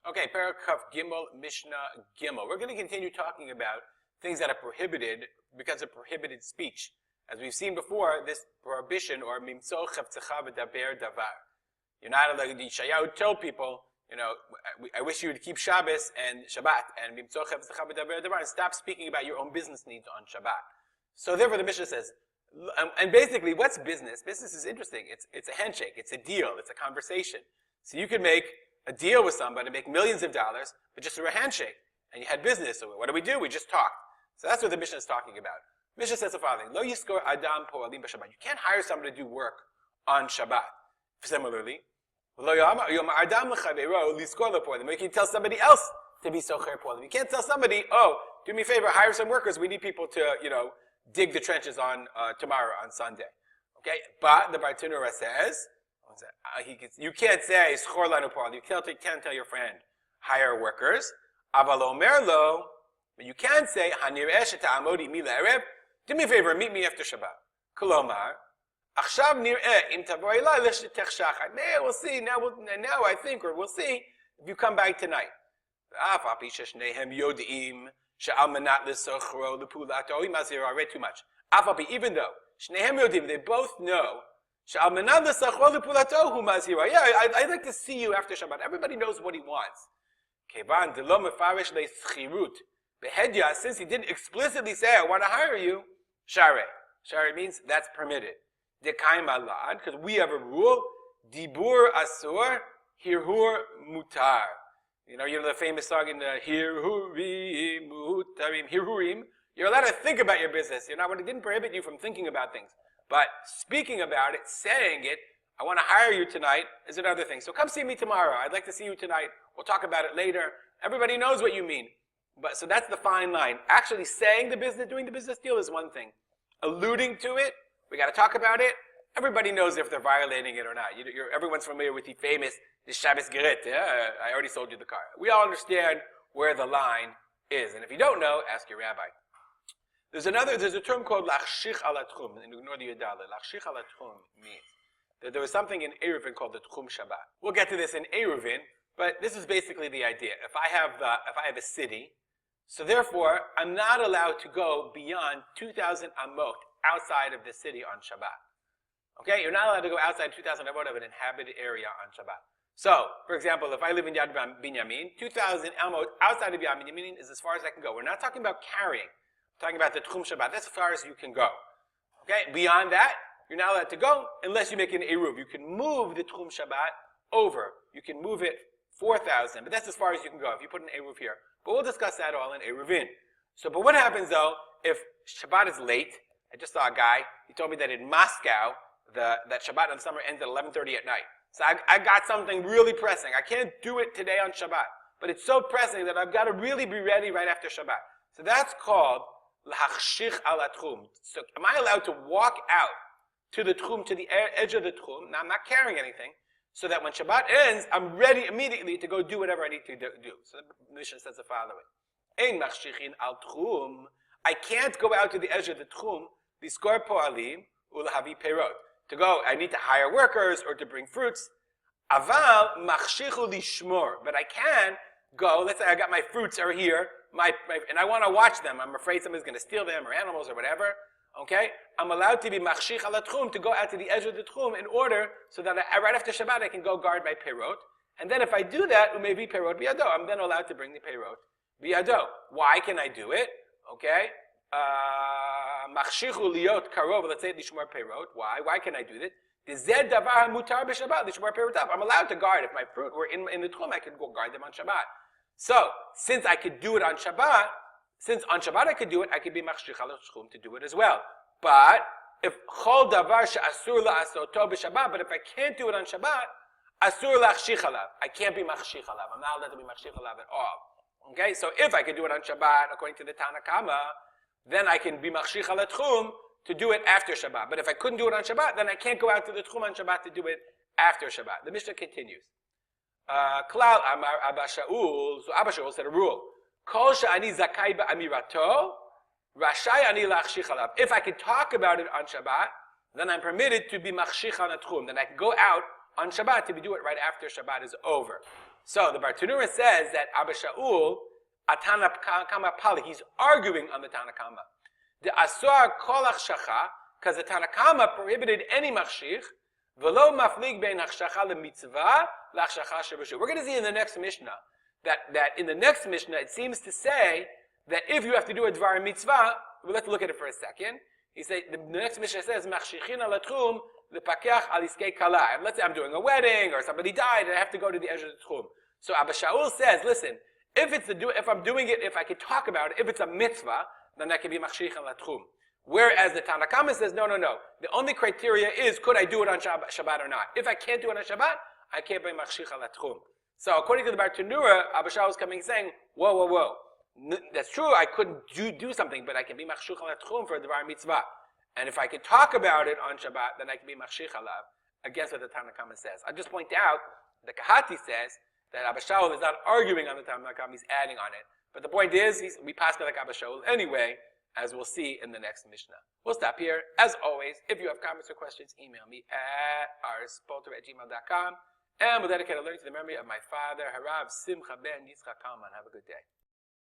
Okay, Parakaf Gimel, Mishnah Gimel. We're going to continue talking about things that are prohibited because of prohibited speech. As we've seen before, this prohibition, or mimtzo chavtzecha v'daber davar. You're not allowed to, Yeshayahu told people, I wish you would keep Shabbos and Shabbat, and mimtzo chavtzecha v'daber davar, and stop speaking about your own business needs on Shabbat. So therefore the Mishnah says, and basically, what's business? Business is interesting. It's a handshake, it's a deal, it's a conversation. So you could make a deal with somebody, make millions of dollars, but just through a handshake. And you had business. So what do? We just talked. So that's what the Mishnah is talking about. Mishnah says the following: Lo yiskor adam po'alim b'Shabbat. You can't hire somebody to do work on Shabbat. Similarly, Lo yomar adam l'chaveiro liskor le'po'alim. You can tell somebody else to be socher po'alim. You can't tell somebody, oh, do me a favor, hire some workers. We need people to, dig the trenches on tomorrow on Sunday. Okay, but the Bartenura says, you can't say schor lanu po'alim. You can't tell your friend hire workers. Aval omer lo, but you can say hanireh sheta'amodi mi le'erev. Do me a favor, meet me after Shabbat. Kolomar, achshav nireh im tavo elai l'shetech shachar. We'll see. Now I think, or we'll see if you come back tonight. Af api sheshnehem yodim. I read too much. Even though they both know, I'd like to see you after Shabbat. Everybody knows what he wants. Since he didn't explicitly say, I want to hire you, Share means that's permitted. Because we have a rule, Dibur Asur, Hirhur Mutar. You know the famous song in the Hirhurim, Mutarim, Hirhurim. You're allowed to think about your business. It didn't prohibit you from thinking about things. But speaking about it, saying it, I want to hire you tonight, is another thing. So come see me tomorrow. I'd like to see you tonight. We'll talk about it later. Everybody knows what you mean. So that's the fine line. Actually saying the business, doing the business deal is one thing. Alluding to it, we got to talk about it. Everybody knows if they're violating it or not. Everyone's familiar with the famous Shabbos Geret. I already sold you the car. We all understand where the line is. And if you don't know, ask your rabbi. There's a term called lachshich ala techum. And ignore the yadala. Lachshich ala techum means that there was something in Eruvin called the techum Shabbat. We'll get to this in Eruvin, but this is basically the idea. If I have a city, so therefore I'm not allowed to go beyond 2,000 amot outside of the city on Shabbat. Okay, you're not allowed to go outside 2,000 amot of an inhabited area on Shabbat. So, for example, if I live in Yad Binyamin, 2,000 amot outside of Yad Binyamin is as far as I can go. We're not talking about carrying. We're talking about the techum Shabbat. That's as far as you can go. Okay, beyond that, you're not allowed to go unless you make an eruv. You can move the techum Shabbat over. You can move it 4,000, but that's as far as you can go if you put an eruv here. But we'll discuss that all in Eruvin. So, but what happens though if Shabbat is late? I just saw a guy. He told me that in Moscow, that Shabbat in summer ends at 11:30 at night. So I got something really pressing. I can't do it today on Shabbat. But it's so pressing that I've got to really be ready right after Shabbat. So that's called l'hachshich ala techum. So am I allowed to walk out to the techum, to the edge of the techum? Now I'm not carrying anything. So that when Shabbat ends, I'm ready immediately to go do whatever I need to do. So the Mishnah says the following. Ein machshichin al techum. I can't go out to the edge of the techum, liskor po'alim, ulahavi perot. To go, I need to hire workers or to bring fruits. Aval machshichu lishmor. But I can go, let's say I got my fruits are here, and I want to watch them. I'm afraid somebody's going to steal them or animals or whatever. Okay? I'm allowed to be machshich ala techum, to go out to the edge of the techum in order so that right after Shabbat I can go guard my perot. And then if I do that, umevi perot biyado, I'm then allowed to bring the perot biyado. Why can I do it? Okay? Machshichu liot karov, let's say lishmor perot. Why can I do this? Zed davar mutar b'Shabbat lishmor perot. I'm allowed to guard. If my fruit were in the techum, I could go guard them on Shabbat. So, since I could do it on Shabbat, since on Shabbat I could do it, I could be machshich ala techum to do it as well. But if chol davar she'asur la'asoto b'Shabbat, but if I can't do it on Shabbat, asur la'achshich alav. I can't be machshich alav. I'm not allowed to be machshich alav at all. Okay, so if I could do it on Shabbat, according to the Tana Kama, then I can be machshich ala techum to do it after Shabbat. But if I couldn't do it on Shabbat, then I can't go out to the techum on Shabbat to do it after Shabbat. The Mishnah continues. Klal amar Abba Shaul. So Abba Shaul said a rule. Kol she'ani zakai ba'amirato, rashai ani lachshich alav. If I can talk about it on Shabbat, then I'm permitted to be machshich ala techum. Then I can go out on Shabbat to do it right after Shabbat is over. So the Bartanura says that Abba Shaul, Atana Kama Pali, he's arguing on the Tanakama. The Asur Kolach Shacha, because the Tanakama prohibited any machshich, v'lo maflig bein hachshacha lemitzvah lachshacha shebashu. We're going to see in the next Mishnah that in the next Mishnah it seems to say that if you have to do a dvar mitzvah, well, let's look at it for a second. He says the next Mishnah says machshichin al techum lepakach al iskei kala. Let's say I'm doing a wedding or somebody died and I have to go to the edge of the techum. So Abba Shaul says, listen, if I'm doing it, if I could talk about it, if it's a mitzvah, then that can be machshichin al techum. Whereas the Tanakama says, no. The only criteria is, could I do it on Shabbat or not? If I can't do it on Shabbat, I can't be machshich al techum. So according to the Bartanura, Abba Shaul is coming saying, whoa. That's true, I couldn't do something, but I can be machshich al techum for a dvar mitzvah. And if I could talk about it on Shabbat, then I can be machshich alav, against what the Tanakama says. I'll just point out, the Kahati says that Abba Shaul is not arguing on the Tanakama, he's adding on it. But the point is, we pass it like Abba Shaul anyway, as we'll see in the next Mishnah. We'll stop here. As always, if you have comments or questions, email me at arspolter@gmail.com. And we'll dedicate a learning to the memory of my father, Harav Simcha ben Yitzchak Kalman. Have a good day.